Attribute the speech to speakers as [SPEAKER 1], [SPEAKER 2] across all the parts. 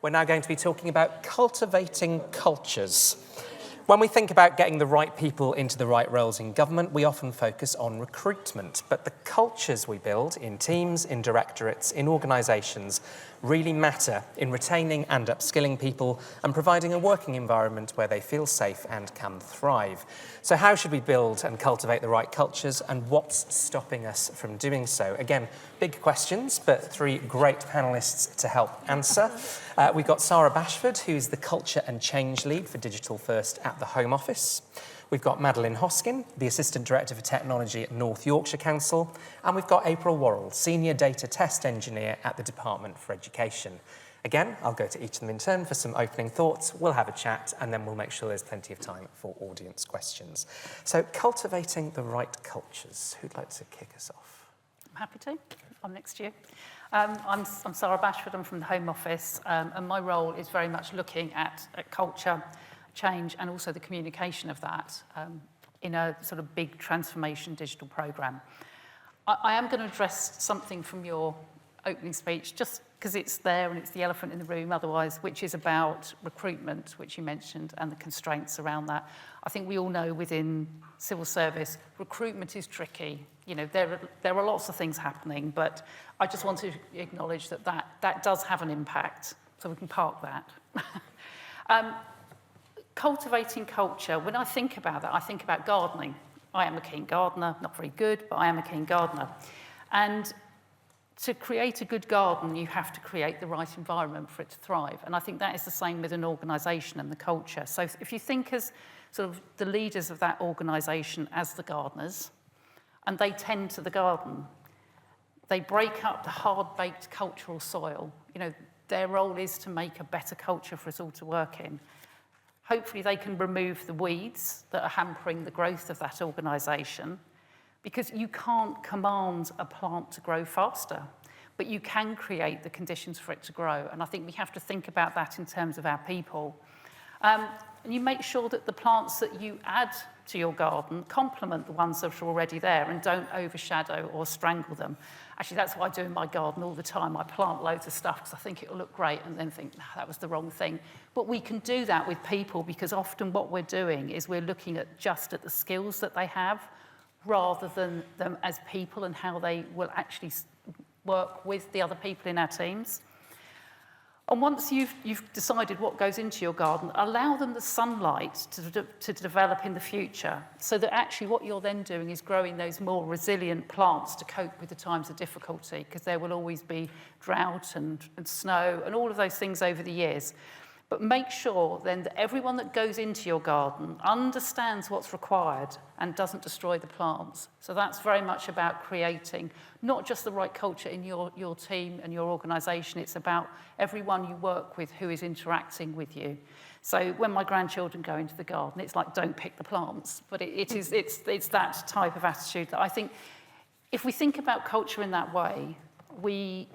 [SPEAKER 1] We're now going to be talking about cultivating cultures. When we think about getting the right people into the right roles in government, we often focus on recruitment, but the cultures we build in teams, in directorates, in organisations really matter in retaining and upskilling people and providing a working environment where they feel safe and can thrive. So how should we build and cultivate the right cultures, and what's stopping us from doing so? Again, big questions, but three great panellists to help answer. We've got Sarah Bashford, who's the Culture and Change Lead for Digital First at the Home Office. We've got Madeline Hoskin, the Assistant Director for Technology at North Yorkshire Council. And we've got April Worrell, Senior Data Test Engineer at the Department for Education. Again, I'll go to each of them in turn for some opening thoughts. We'll have a chat, and then we'll make sure there's plenty of time for audience questions. So, cultivating the right cultures. Who'd like to kick us off?
[SPEAKER 2] I'm happy to. I'm next to you. I'm Sarah Bashford. I'm from the Home Office, and my role is very much looking at culture, change, and also the communication of that in a sort of big transformation digital programme. I am going to address something from your opening speech, just because it's there and it's the elephant in the room otherwise, which is about recruitment, which you mentioned, and the constraints around that. I think we all know within civil service, recruitment is tricky. You know, there are lots of things happening, but I just want to acknowledge that does have an impact, so we can park that. Cultivating culture, when I think about that, I think about gardening. I am a keen gardener, not very good, but I am a keen gardener. And to create a good garden, you have to create the right environment for it to thrive. And I think that is the same with an organisation and the culture. So if you think as sort of the leaders of that organisation as the gardeners, and they tend to the garden, they break up the hard-baked cultural soil. You know, their role is to make a better culture for us all to work in. Hopefully they can remove the weeds that are hampering the growth of that organisation, because you can't command a plant to grow faster, but you can create the conditions for it to grow. And I think we have to think about that in terms of our people. And you make sure that the plants that you add to your garden complement the ones that are already there and don't overshadow or strangle them. Actually, that's what I do in my garden all the time. I plant loads of stuff because I think it'll look great and then think, no, that was the wrong thing. But we can do that with people, because often what we're doing is we're looking at just at the skills that they have, rather than them as people and how they will actually work with the other people in our teams. And once you've decided what goes into your garden, allow them the sunlight to develop in the future, so that actually what you're then doing is growing those more resilient plants to cope with the times of difficulty, because there will always be drought and snow and all of those things over the years. But make sure then that everyone that goes into your garden understands what's required and doesn't destroy the plants. So that's very much about creating not just the right culture in your team and your organisation, it's about everyone you work with who is interacting with you. So when my grandchildren go into the garden, it's like, don't pick the plants. But it's that type of attitude that I think, if we think about culture in that way, we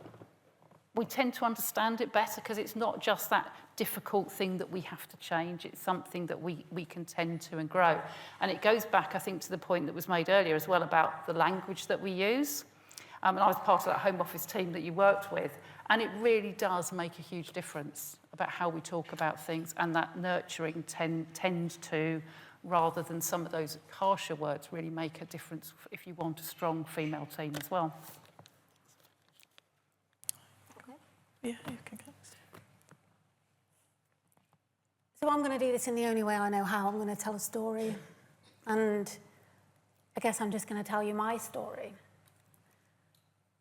[SPEAKER 2] tend to understand it better, because it's not just that difficult thing that we have to change. It's something that we can tend to and grow. And it goes back, I think, to the point that was made earlier as well about the language that we use. And I was part of that Home Office team that you worked with. And it really does make a huge difference about how we talk about things, and that nurturing tend to, rather than some of those harsher words, really make a difference if you want a strong female team as well.
[SPEAKER 3] Yeah, you can go.
[SPEAKER 4] So I'm going to do this in the only way I know how. I'm going to tell a story. And I guess I'm just going to tell you my story.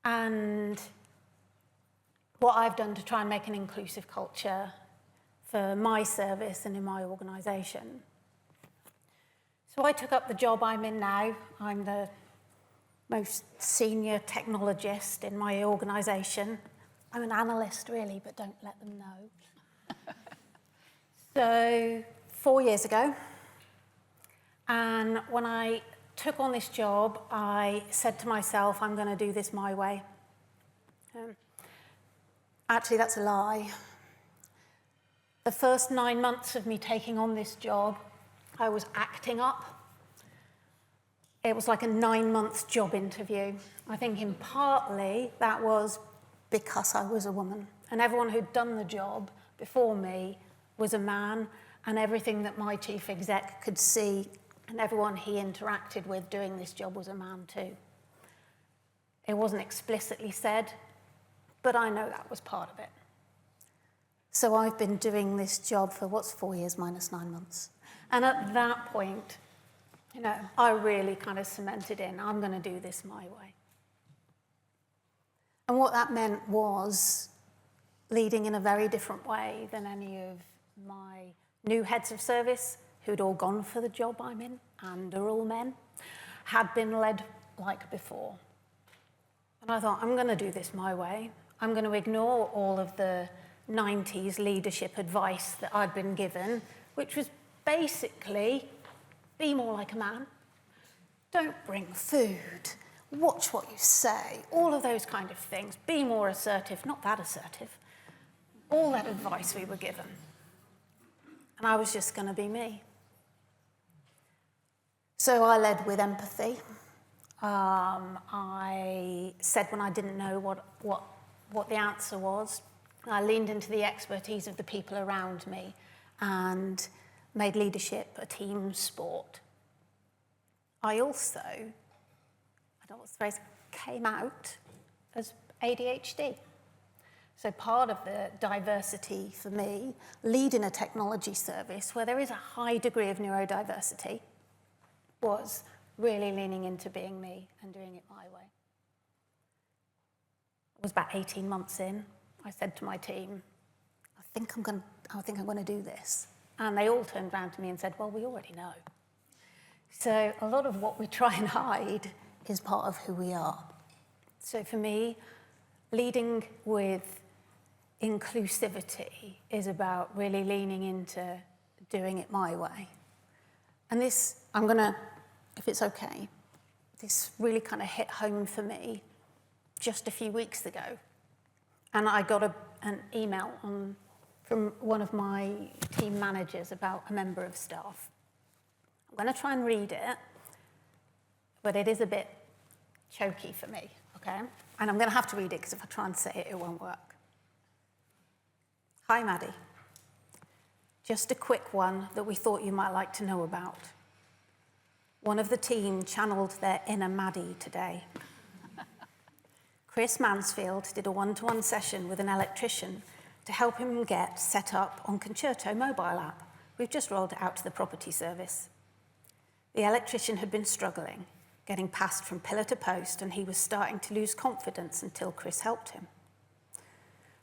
[SPEAKER 4] And what I've done to try and make an inclusive culture for my service and in my organisation. So I took up the job I'm in now. I'm the most senior technologist in my organisation. I'm an analyst, really, but don't let them know. So 4 years ago, and when I took on this job, I said to myself, I'm going to do this my way. Actually, that's a lie. The first 9 months of me taking on this job, I was acting up. It was like a 9-month job interview. I think partly that was because I was a woman, and everyone who'd done the job before me was a man, and everything that my chief exec could see and everyone he interacted with doing this job was a man too. It wasn't explicitly said, but I know that was part of it. So I've been doing this job for, 4 years minus 9 months. And at that point, I really kind of cemented in, I'm going to do this my way. And what that meant was leading in a very different way than any of my new heads of service, who'd all gone for the job I'm in, and are all men, had been led like before. And I thought, I'm going to do this my way. I'm going to ignore all of the 90s leadership advice that I'd been given, which was basically, be more like a man. Don't bring food. Watch what you say. All of those kind of things. Be more assertive, not that assertive. All that advice we were given. And I was just going to be me. So I led with empathy. I said when I didn't know what the answer was. I leaned into the expertise of the people around me and made leadership a team sport. I also, I don't know what's the phrase, came out as ADHD. So part of the diversity for me, leading a technology service where there is a high degree of neurodiversity, was really leaning into being me and doing it my way. It was about 18 months in. I said to my team, I think I'm going to do this. And they all turned around to me and said, well, we already know. So a lot of what we try and hide is part of who we are. So for me, leading with inclusivity is about really leaning into doing it my way. And this, I'm going to, if it's okay, this really kind of hit home for me just a few weeks ago. And I got an email from one of my team managers about a member of staff. I'm going to try and read it, but it is a bit choky for me, okay? And I'm going to have to read it because if I try and say it, it won't work. Hi, Maddie. Just a quick one that we thought you might like to know about. One of the team channeled their inner Maddie today. Chris Mansfield did a one-to-one session with an electrician to help him get set up on Concerto mobile app. We've just rolled it out to the property service. The electrician had been struggling, getting passed from pillar to post, and he was starting to lose confidence until Chris helped him.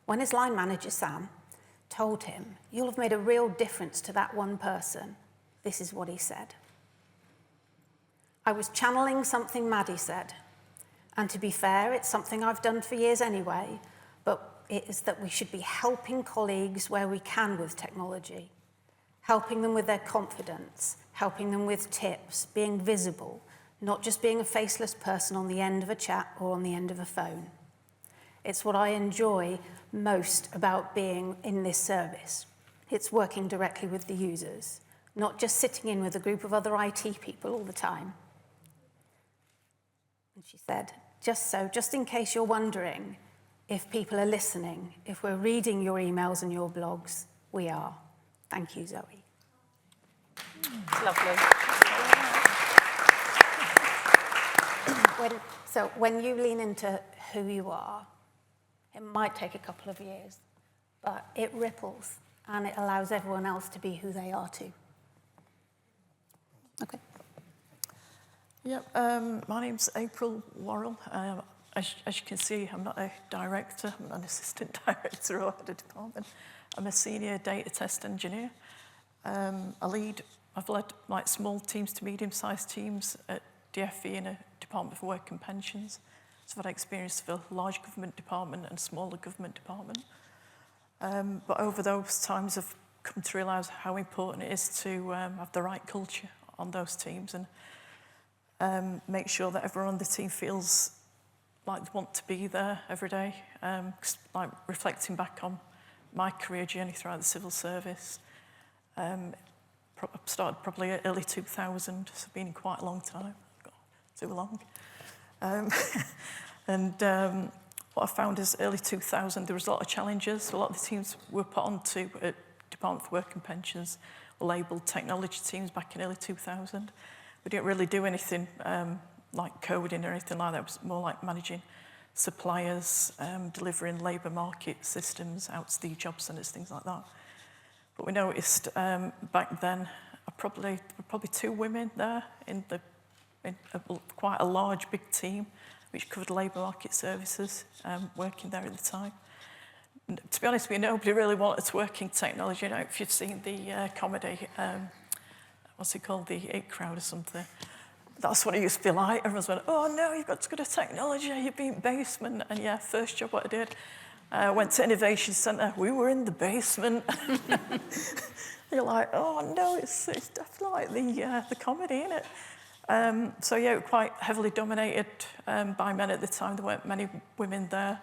[SPEAKER 4] When his line manager, Sam, told him, you'll have made a real difference to that one person, this is what he said. I was channeling something Maddie said. And to be fair, it's something I've done for years anyway, but it is that we should be helping colleagues where we can with technology, helping them with their confidence, helping them with tips, being visible, not just being a faceless person on the end of a chat or on the end of a phone. It's what I enjoy most about being in this service. It's working directly with the users, not just sitting in with a group of other IT people all the time. And she said, just in case you're wondering if people are listening, if we're reading your emails and your blogs, we are. Thank you, Zoe.
[SPEAKER 2] It's lovely.
[SPEAKER 4] When you lean into who you are, it might take a couple of years, but it ripples and it allows everyone else to be who they are too. Okay.
[SPEAKER 3] Yep, my name's April Worrell. As you can see, I'm not a director, I'm an assistant director or head of department. I'm a senior data test engineer. I've led like small teams to medium-sized teams at DFE in a Department for Work and Pensions. So I've had experience for a large government department and smaller government department. But over those times, I've come to realise how important it is to have the right culture on those teams and make sure that everyone on the team feels like they want to be there every day. Like reflecting back on my career journey throughout the civil service, I started probably early 2000, so I've been in quite a long time, too long. what I found is early 2000, there was a lot of challenges. So a lot of the teams were put onto Department for Work and Pensions were labelled technology teams back in early 2000. We didn't really do anything like coding or anything like that. It was more like managing suppliers, delivering labour market systems out to the job centres, things like that. But we noticed back then, probably 2 women there in quite a large, big team, which covered labour market services, working there at the time. And to be honest with you, nobody really wanted to work in technology. You know, if you've seen the comedy, what's it called, the It Crowd or something, that's what it used to be like. Everyone's went, oh no, you've got to go to technology, you've been basement. And yeah, first job what I did, went to Innovation Centre, we were in the basement. You're like, oh no, it's definitely like the comedy, isn't it? So yeah, quite heavily dominated by men at the time. There weren't many women there.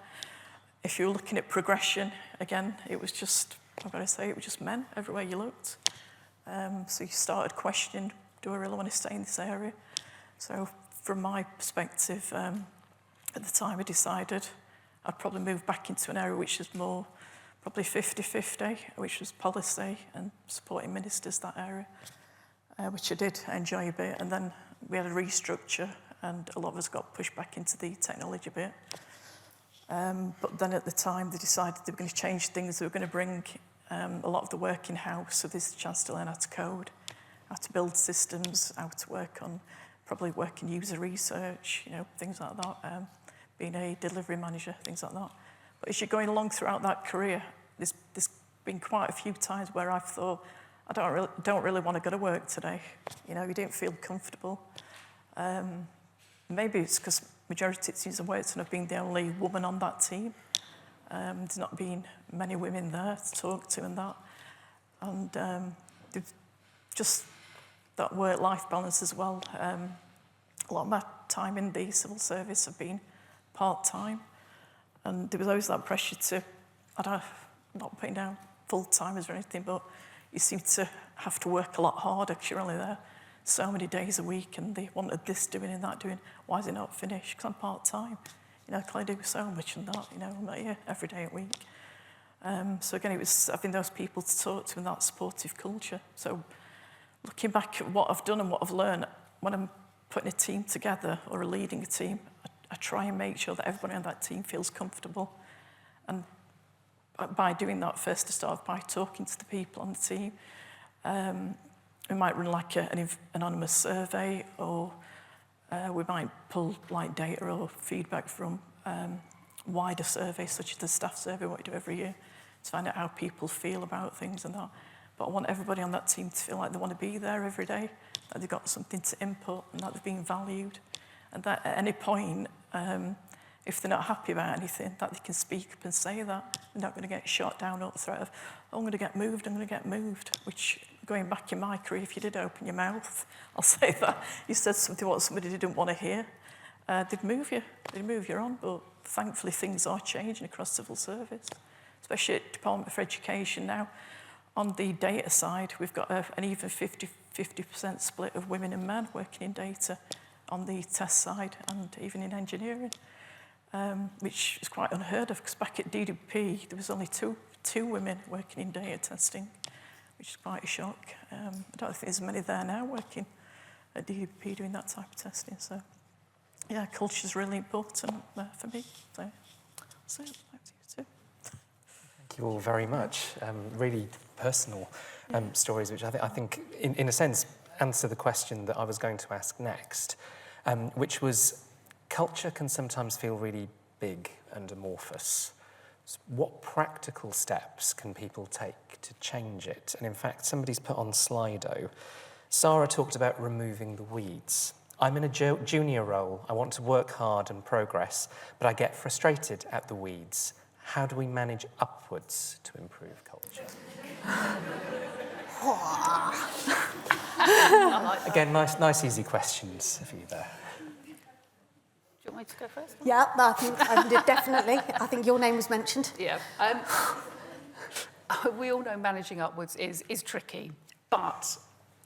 [SPEAKER 3] If you were looking at progression, again, it was just, I've got to say, it was just men everywhere you looked. So you started questioning, do I really want to stay in this area? So from my perspective, at the time I decided I'd probably move back into an area which is more probably 50-50, which was policy and supporting ministers, that area, which I did enjoy a bit. And then we had a restructure and a lot of us got pushed back into the technology bit. But then at the time they decided they were going to change things. They were going to bring a lot of the work in-house, so there's a chance to learn how to code, how to build systems, how to work on, probably work in user research, you know, things like that, being a delivery manager, things like that. But as you're going along throughout that career, there's been quite a few times where I've thought, I don't really want to go to work today. You know, you didn't feel comfortable. Maybe it's because majority of teams I've worked on, I've been the only woman on that team. There's not been many women there to talk to and that. And just that work-life balance as well. A lot of my time in the civil service have been part-time. And there was always that pressure to, I'm not putting down full-timers or anything, but you seem to have to work a lot harder because you're only there so many days a week and they wanted this doing and that doing. Why is it not finished? Because I'm part-time. You know, can I do so much and that? You know, I'm not here every day a week. So again, it was having those people to talk to and that supportive culture. So looking back at what I've done and what I've learned, when I'm putting a team together or leading a team, I try and make sure that everybody on that team feels comfortable. And by doing that, first to start by talking to the people on the team, we might run like an anonymous survey, or we might pull like data or feedback from wider surveys, such as the staff survey, what we do every year, to find out how people feel about things and that. But I want everybody on that team to feel like they want to be there every day, that they've got something to input and that they're being valued. And that at any point, if they're not happy about anything, that they can speak up and say that. They're not going to get shot down or the threat of, oh, I'm going to get moved, which, going back in my career, if you did open your mouth, I'll say that, you said something what somebody didn't want to hear, they'd move you on. But thankfully, things are changing across civil service, especially at Department for Education now. On the data side, we've got an even 50% split of women and men working in data on the test side and even in engineering, which is quite unheard of, because back at DWP, there was only two women working in data testing, which is quite a shock. I don't think there's many there now working at DWP doing that type of testing. So, yeah, culture is really important for me. So back to you too.
[SPEAKER 1] Thank you all very much. Really personal stories, which I think in a sense, answer the question that I was going to ask next, which was, culture can sometimes feel really big and amorphous. So what practical steps can people take to change it? And in fact, somebody's put on Slido, Sarah talked about removing the weeds. I'm in a junior role. I want to work hard and progress, but I get frustrated at the weeds. How do we manage upwards to improve culture? Again, nice, easy questions for you there.
[SPEAKER 2] Do you want me to go first?
[SPEAKER 4] Yeah, I think definitely. I think your name was mentioned.
[SPEAKER 2] Yeah. We all know managing upwards is tricky, but,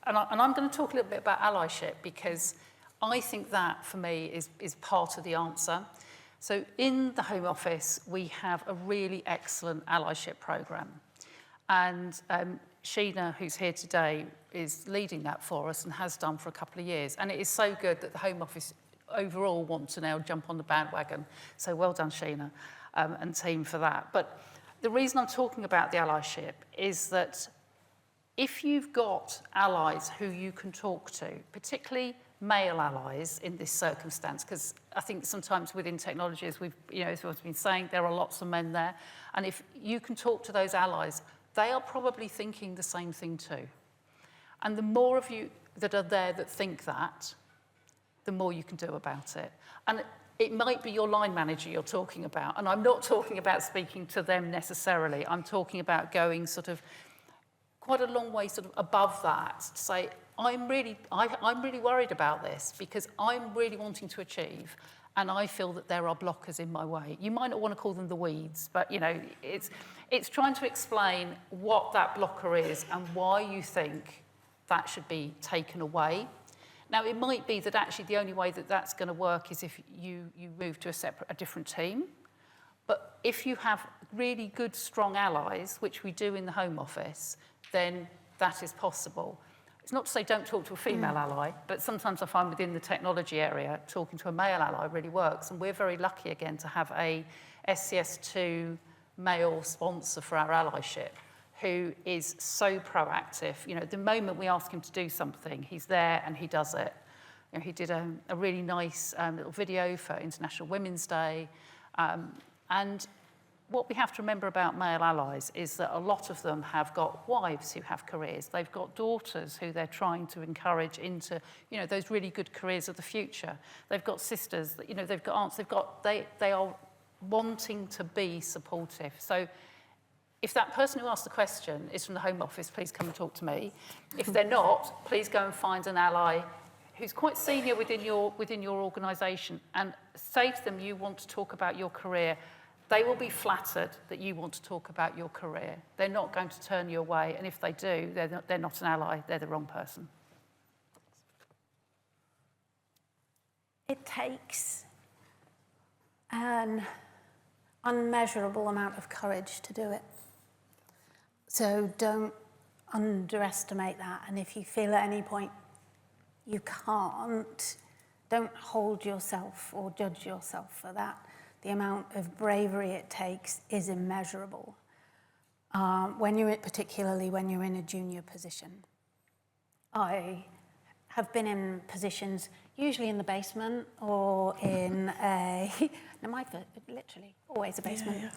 [SPEAKER 2] and I'm going to talk a little bit about allyship, because I think that, for me, is part of the answer. So in the Home Office, we have a really excellent allyship programme. And Sheena, who's here today, is leading that for us and has done for a couple of years. And it is so good that the Home Office overall want to now jump on the bandwagon. So well done, Sheena, and team for that. But the reason I'm talking about the allyship is that if you've got allies who you can talk to, particularly male allies in this circumstance, because I think sometimes within technology, as we've, as we've been saying, there are lots of men there. And if you can talk to those allies, they are probably thinking the same thing too. And the more of you that are there that think that, the more you can do about it. And it might be your line manager you're talking about. And I'm not talking about speaking to them necessarily. I'm talking about going sort of quite a long way sort of above that to say, I'm really worried about this because I'm really wanting to achieve, and I feel that there are blockers in my way. You might not want to call them the weeds, but it's trying to explain what that blocker is and why you think that should be taken away. Now, it might be that actually the only way that that's going to work is if you move to a different team. But if you have really good, strong allies, which we do in the Home Office, then that is possible. It's not to say don't talk to a female ally, but sometimes I find within the technology area, talking to a male ally really works. And we're very lucky, again, to have a SCS2 male sponsor for our allyship who is so proactive. The moment we ask him to do something, he's there and he does it. He did a really nice little video for International Women's Day. And what we have to remember about male allies is that a lot of them have got wives who have careers. They've got daughters who they're trying to encourage into, those really good careers of the future. They've got sisters, they've got aunts, they are wanting to be supportive. So if that person who asked the question is from the Home Office, please come and talk to me. If they're not, please go and find an ally who's quite senior within your organisation and say to them you want to talk about your career. They will be flattered that you want to talk about your career. They're not going to turn you away, and if they do, they're not an ally, they're the wrong person.
[SPEAKER 4] It takes an unmeasurable amount of courage to do it. So don't underestimate that, and if you feel at any point you can't, don't hold yourself or judge yourself for that. The amount of bravery it takes is immeasurable, particularly when you're in a junior position. I have been in positions, usually in the basement or in literally always a basement,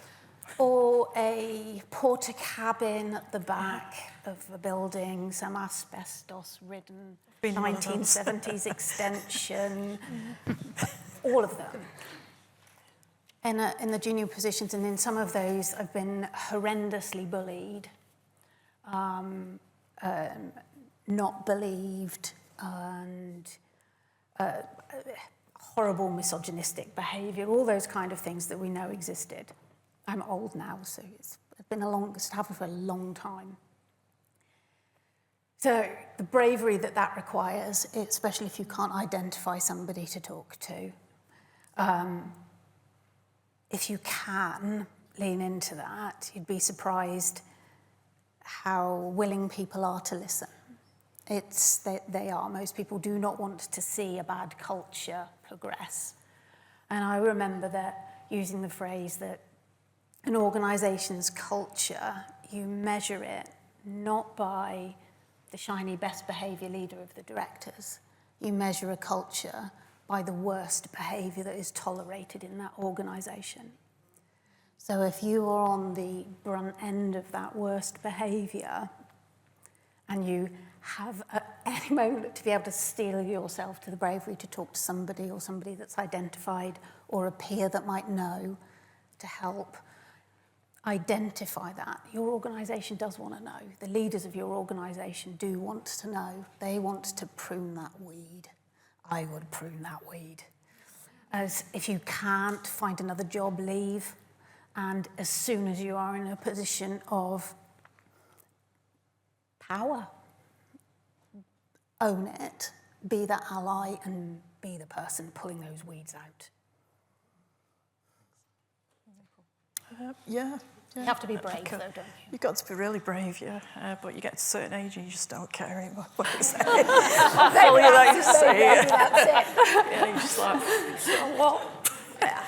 [SPEAKER 4] or a porter cabin at the back of a building, some asbestos-ridden 1970s extension, all of them. In the junior positions, and in some of those, I've been horrendously bullied, not believed, and horrible misogynistic behaviour, all those kind of things that we know existed. I'm old now, so it's happened for a long time. So the bravery that requires, especially if you can't identify somebody to talk to, if you can lean into that, you'd be surprised how willing people are to listen. They are. Most people do not want to see a bad culture progress. And I remember that using the phrase that an organisation's culture, you measure it not by the shiny best behaviour leader of the directors. You measure a culture by the worst behaviour that is tolerated in that organisation. So if you are on the brunt end of that worst behaviour and you have at any moment to be able to steel yourself to the bravery to talk to somebody or somebody that's identified or a peer that might know to help identify that, your organisation does want to know. The leaders of your organisation do want to know. They want to prune that weed. I would prune that weed. As if you can't find another job, leave. And as soon as you are in a position of power, own it, be that ally and be the person pulling those weeds out.
[SPEAKER 3] Yeah.
[SPEAKER 4] You have to be brave, though, don't you?
[SPEAKER 3] You've got to be really brave, yeah. But you get to a certain age and you just don't care anymore what you say. I'll tell you that you say.
[SPEAKER 4] That's it.
[SPEAKER 3] Yeah, you're just like, so what?
[SPEAKER 4] Yeah.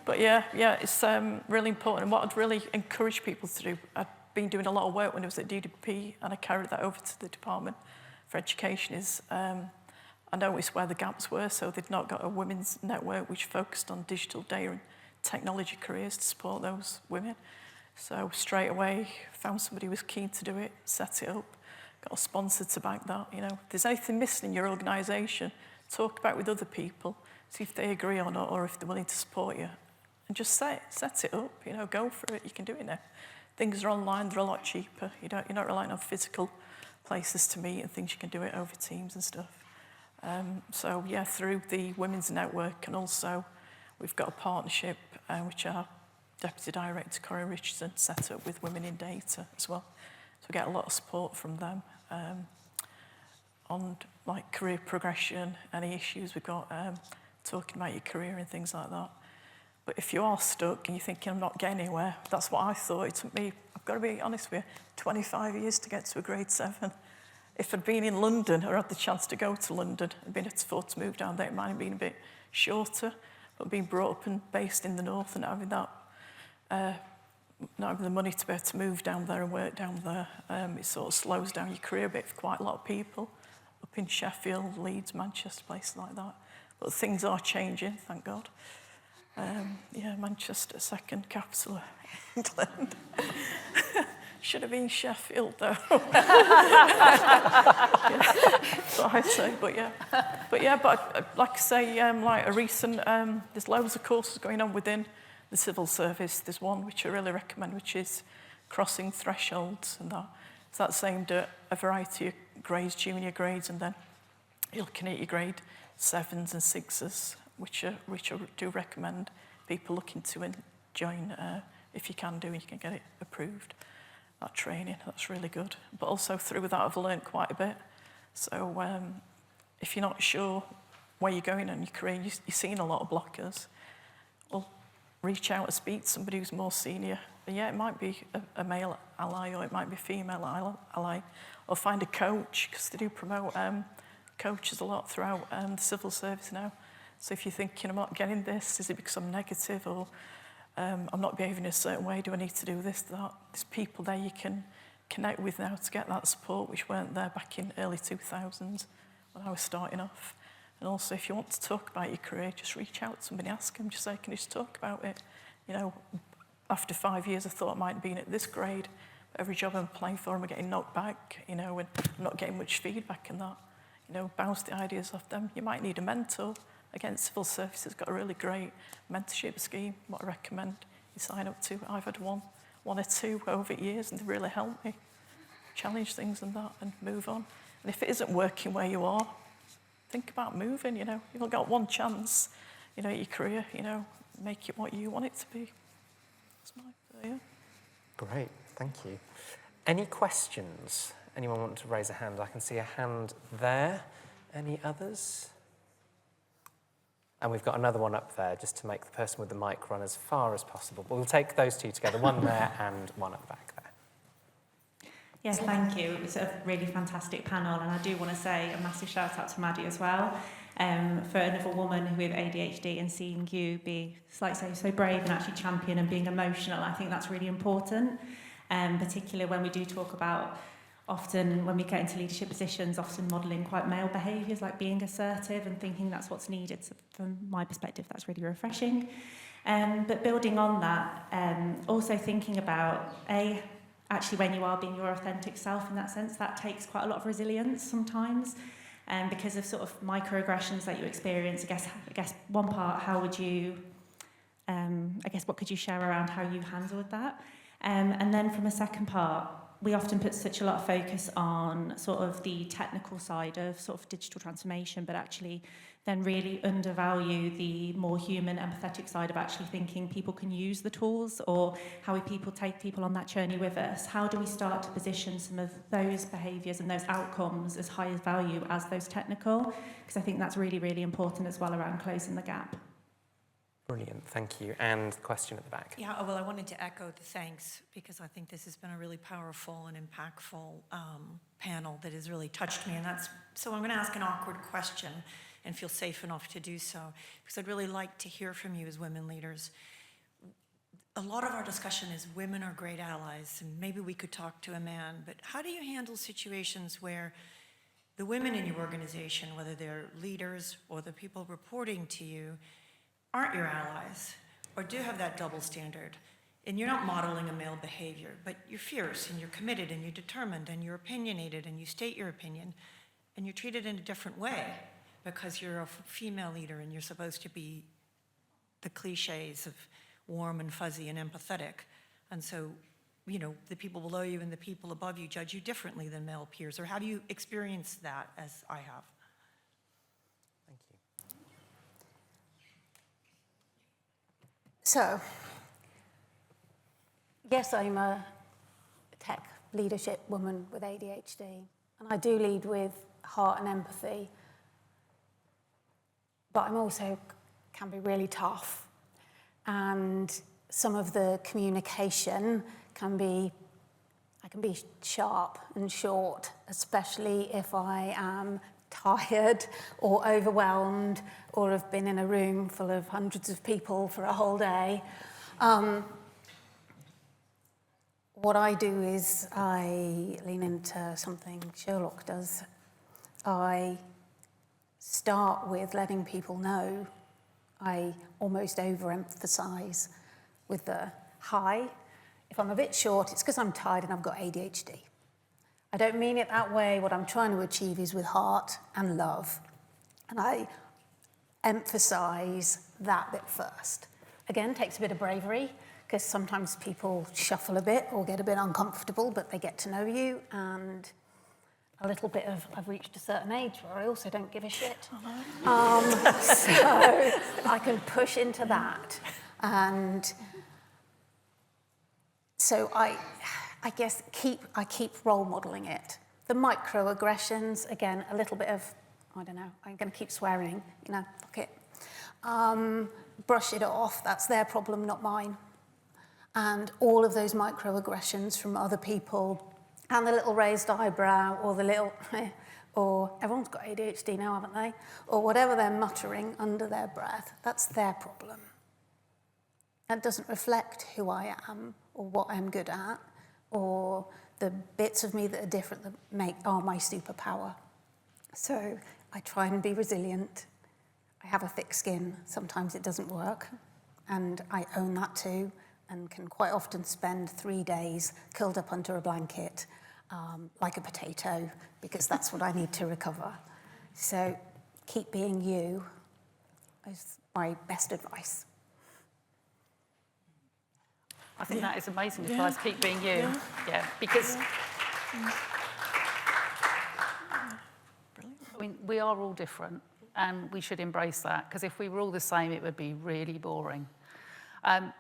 [SPEAKER 3] But yeah, it's really important. And what I'd really encourage people to do, I'd been doing a lot of work when I was at DWP, and I carried that over to the Department for Education, is I noticed where the gaps were. So they'd not got a women's network which focused on digital data and technology careers to support those women. So straight away, found somebody who was keen to do it, set it up, got a sponsor to back that. You know, if there's anything missing in your organisation, talk about it with other people, see if they agree or not, or if they're willing to support you. And just set it up, you know, go for it, you can do it now. Things are online, they're a lot cheaper. You're not relying on physical places to meet and things, you can do it over Teams and stuff. So yeah, through the Women's Network, and also we've got a partnership which our Deputy Director, Corey Richardson, set up with Women in Data as well. So we get a lot of support from them on like career progression, any issues we've got, talking about your career and things like that. But if you are stuck and you're thinking, I'm not getting anywhere, that's what I thought. It took me, I've got to be honest with you, 25 years to get to a grade 7. If I'd been in London or had the chance to go to London and been afford to move down there, it might have been a bit shorter. But being brought up and based in the north and not having that, not having the money to be able to move down there and work down there, it sort of slows down your career a bit for quite a lot of people up in Sheffield, Leeds, Manchester, places like that. But things are changing, thank God. Yeah, Manchester, second capital of England. Should have been Sheffield, though. Yeah, that's what I say, but like I say, like a recent, there's loads of courses going on within the civil service. There's one which I really recommend, which is crossing thresholds, and that. So that's aimed at a variety of grades, junior grades, and then you're looking at your grade 7s and 6s, which I do recommend people looking to join. If you can do, you can get it approved. That training, that's really good. But also through that, I've learned quite a bit. So if you're not sure where you're going in your career, you're seeing a lot of blockers, well, reach out and speak to somebody who's more senior. And yeah, it might be a male ally, or it might be a female ally, or find a coach, because they do promote coaches a lot throughout the civil service now. So if you're thinking, I'm not getting this, is it because I'm negative, or I'm not behaving a certain way, do I need to do this, that? There's people there you can connect with now to get that support, which weren't there back in early 2000s when I was starting off. And also, if you want to talk about your career, just reach out to somebody, ask them, just say, can you just talk about it? You know, after 5 years, I thought I might have been at this grade, but every job I'm applying for, I'm getting knocked back, you know, and I'm not getting much feedback in that. You know, bounce the ideas off them. You might need a mentor. Again, civil service has got a really great mentorship scheme, what I recommend you sign up to. I've had one or two over years, and they really helped me challenge things and that, and move on. And if it isn't working where you are, think about moving, you know. You've only got one chance, you know, at your career, you know, make it what you want it to be. That's my, yeah.
[SPEAKER 1] Great, thank you. Any questions? Anyone want to raise a hand? I can see a hand there. Any others? And we've got another one up there, just to make the person with the mic run as far as possible. But we'll take those two together, one there and one at the back there.
[SPEAKER 5] Yes, thank you. It was a really fantastic panel, and I do want to say a massive shout out to Maddie as well, for another woman with ADHD, and seeing you be, like say, so brave and actually champion and being emotional. I think that's really important, particularly when we do talk about, often when we get into leadership positions, often modelling quite male behaviours, like being assertive and thinking that's what's needed. So from my perspective, that's really refreshing. But building on that, also thinking about, actually when you are being your authentic self in that sense, that takes quite a lot of resilience sometimes, because of sort of microaggressions that you experience. I guess one part, how would you, what could you share around how you handled that? And then from a second part, we often put such a lot of focus on sort of the technical side of sort of digital transformation, but actually then really undervalue the more human, empathetic side of actually thinking people can use the tools, or how we people take people on that journey with us. How do we start to position some of those behaviours and those outcomes as high value as those technical? Because I think that's really, really important as well around closing the gap.
[SPEAKER 1] Brilliant, thank you. And the question at the back.
[SPEAKER 6] Yeah, well, I wanted to echo the thanks because I think this has been a really powerful and impactful panel that has really touched me. And so I'm going to ask an awkward question and feel safe enough to do so, because I'd really like to hear from you as women leaders. A lot of our discussion is women are great allies, and maybe we could talk to a man, but how do you handle situations where the women in your organization, whether they're leaders or the people reporting to you, aren't your allies or do have that double standard? And you're not modeling a male behavior, but you're fierce and you're committed and you're determined and you're opinionated and you state your opinion, and you're treated in a different way because you're a female leader and you're supposed to be the cliches of warm and fuzzy and empathetic. And so, you know, the people below you and the people above you judge you differently than male peers. Or how do you experience that, as I have?
[SPEAKER 1] Thank you.
[SPEAKER 4] So, yes, I'm a tech leadership woman with ADHD, and I do lead with heart and empathy, but I'm also can be really tough. And some of the communication I can be sharp and short, especially if I am tired or overwhelmed or have been in a room full of hundreds of people for a whole day. What I do is I lean into something Sherlock does. I start with letting people know. I almost overemphasize with the hi. If I'm a bit short, it's because I'm tired and I've got ADHD. I don't mean it that way. What I'm trying to achieve is with heart and love. And I emphasize that bit first. Again, takes a bit of bravery, because sometimes people shuffle a bit or get a bit uncomfortable, but they get to know you, and a little bit of, I've reached a certain age where I also don't give a shit. So I can push into that. And so I guess I keep role modeling it. The microaggressions, again, a little bit of, I don't know, I'm going to keep swearing, you know, fuck it. Brush it off, that's their problem, not mine. And all of those microaggressions from other people, and the little raised eyebrow, or the little, or everyone's got ADHD now, haven't they? Or whatever they're muttering under their breath, that's their problem. That doesn't reflect who I am, or what I'm good at, or the bits of me that are different that are my superpower. So I try and be resilient. I have a thick skin. Sometimes it doesn't work, and I own that too, and can quite often spend 3 days curled up under a blanket like a potato, because that's what I need to recover. So keep being you is my best advice.
[SPEAKER 2] I think that is amazing advice, keep being you. Yeah, because I mean, we are all different, and we should embrace that, because if we were all the same, it would be really boring.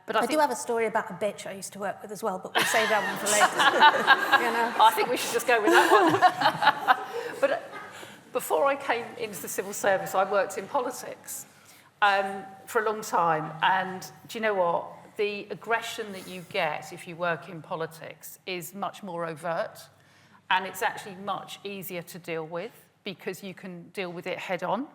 [SPEAKER 2] But I
[SPEAKER 4] do have a story about a bitch I used to work with as well, but we'll save that one for later. You know?
[SPEAKER 2] I think we should just go with that one. But before I came into the civil service, I worked in politics for a long time. And do you know what? The aggression that you get if you work in politics is much more overt, and it's actually much easier to deal with because you can deal with it head on.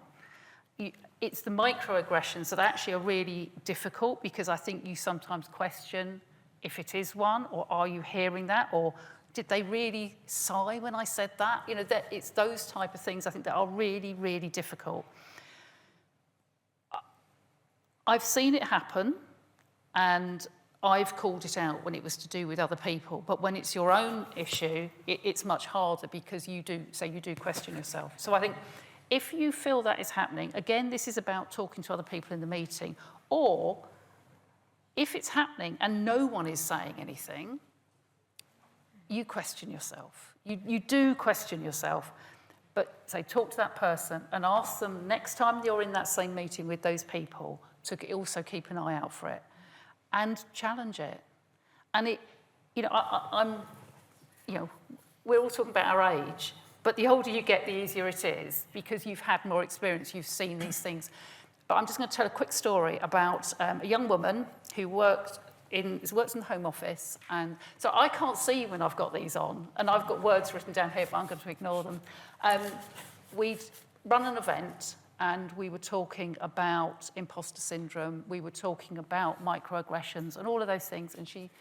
[SPEAKER 2] It's the microaggressions that actually are really difficult, because I think you sometimes question if it is one, or are you hearing that, or did they really sigh when I said that? You know, it's those type of things I think that are really, really difficult. I've seen it happen, and I've called it out when it was to do with other people, but when it's your own issue, it's much harder, because you do question yourself. So I think if you feel that is happening, again, this is about talking to other people in the meeting, or if it's happening and no one is saying anything, you question yourself. You do question yourself, but say, talk to that person and ask them next time you're in that same meeting with those people to also keep an eye out for it and challenge it. And it, you know, I'm, you know, we're all talking about our age, but the older you get, the easier it is, because you've had more experience, you've seen these things. But I'm just going to tell a quick story about a young woman who works in the Home Office. And so I can't see when I've got these on, and I've got words written down here, but I'm going to ignore them. We'd run an event, and we were talking about imposter syndrome. We were talking about microaggressions and all of those things. And she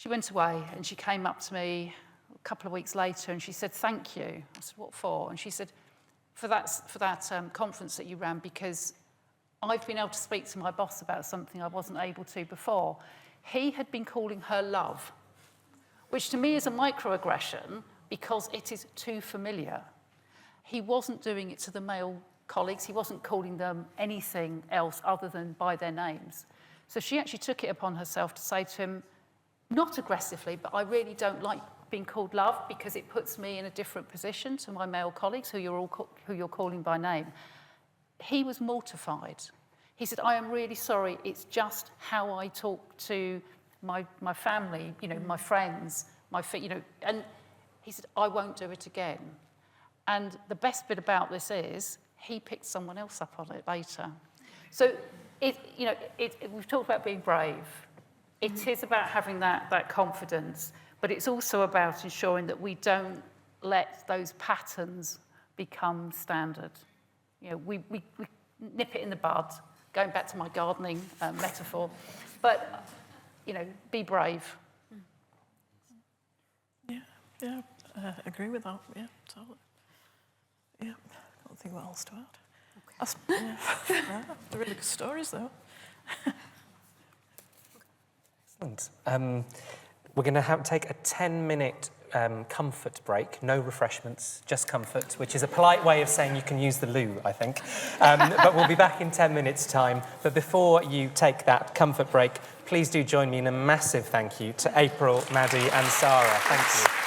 [SPEAKER 2] went away, and she came up to me a couple of weeks later, and she said, "Thank you." I said, "What for?" And she said, for that conference that you ran, because I've been able to speak to my boss about something I wasn't able to before. He had been calling her love, which to me is a microaggression because it is too familiar. He wasn't doing it to the male colleagues. He wasn't calling them anything else other than by their names. So she actually took it upon herself to say to him, not aggressively, but I really don't like being called love because it puts me in a different position to my male colleagues who you're calling by name. He was mortified. He said, "I am really sorry. It's just how I talk to my family, my friends, and he said, "I won't do it again." And the best bit about this is he picked someone else up on it later. So we've talked about being brave. It is about having that confidence, but it's also about ensuring that we don't let those patterns become standard. We nip it in the bud, going back to my gardening metaphor, but, be brave.
[SPEAKER 3] Yeah, agree with that, yeah, totally. Yeah, I don't think what else to add. Okay. They're really good stories, though.
[SPEAKER 1] Excellent. We're going to take a 10-minute comfort break, no refreshments, just comfort, which is a polite way of saying you can use the loo, I think. But we'll be back in 10 minutes' time. But before you take that comfort break, please do join me in a massive thank you to April, Maddie and Sarah. Thank you.